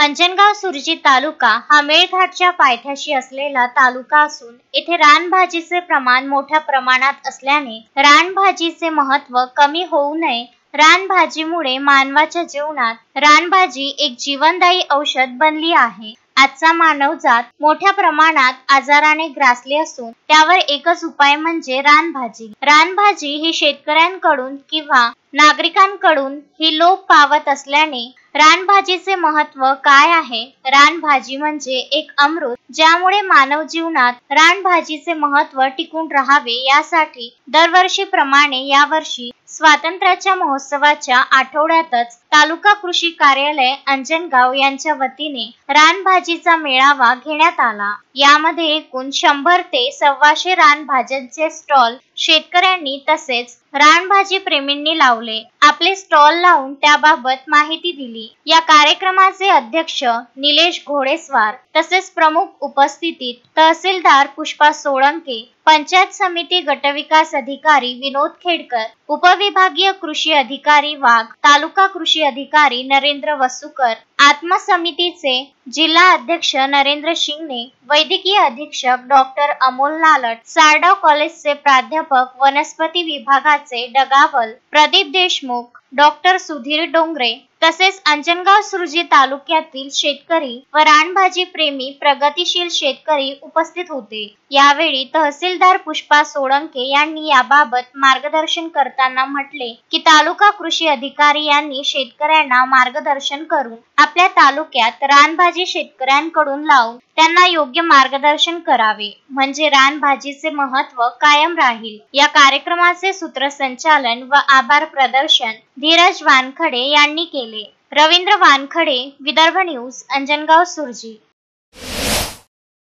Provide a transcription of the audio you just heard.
अंजनगाव सुरजी तालुका हा मेळघाटच्या पायथ्याशी असलेला तालुका असून येथे रानभाजीचे प्रमाण मोठ्या प्रमाणात असल्याने रानभाजीचे महत्त्व कमी होऊ नये, रानभाजीमुळे मानवाच्या जीवनात रानभाजी एक जीवनदायी औषध बनली आहे। आजचा मानवजात मोठ्या प्रमाणात आजाराने ग्रासले असून त्यावर एकच उपाय म्हणजे रानभाजी। रानभाजी ही शेतकऱ्यांकडून किंवा नागरिकांकडून ही लोप पावत असल्याने रानभाजीचे महत्त्व काय आहे? रानभाजी म्हणजे एक अमृत, ज्यामुळे मानव जीवनात रानभाजीचे महत्त्व टिकून राहावे यासाठी दरवर्षीप्रमाणे यावर्षी स्वातंत्र्याच्या महोत्सवाच्या आठवड्यातच तालुका कृषी कार्यालय अंजनगाव यांच्या वतीने रानभाजीचा मेळावा घेण्यात आला। यामध्ये एकूण 100 ते 125 रानभाज्यांचे स्टॉल शेतकऱ्यांनी तसेच रानभाजी प्रेमींनी लावले। आपले स्टॉल लावून त्याबाबत माहिती दिली। या कार्यक्रमाचे अध्यक्ष निलेश घोडेस्वार तसेच प्रमुख उपस्थितीत तहसीलदार पुष्पा सोळंके, पंचायत समिती गटविकास अधिकारी विनोद खेडकर, उपविभागीय कृषी अधिकारी वाघ, तालुका कृषी अधिकारी नरेंद्र वसुकर, आत्मा समितीचे जिल्हा अध्यक्ष नरेंद्र शिंगणे, वैद्यकीय अधीक्षक डॉक्टर अमोल नालट, सारडाव कॉलेजचे प्राध्यापक वनस्पती विभागाचे डगावल प्रदीप देशमुख, डॉक्टर सुधीर डोंगरे तसेच अंजनगाव सुरजी तालुक्यातील शेतकरी व रानभाजी प्रेमी प्रगतिशील शेतकरी उपस्थित होते। यावेळी तहसीलदार पुष्पा सोळंके यांनी याबाबत मार्गदर्शन करताना म्हटले की तालुका कृषी अधिकारी यांनी शेतकऱ्यांना मार्गदर्शन करून आपल्या तालुक्यात रानभाजी शेतकऱ्यांकडून लावून त्यांना योग्य मार्गदर्शन करावे, म्हणजे रानभाजीचे महत्त्व कायम राहील। या कार्यक्रमाचे सूत्रसंचालन व आभार प्रदर्शन धीरज वानखडे यांनी केले। रवींद्र वानखडे, विदर्भ न्यूज, अंजनगाव सुरजी।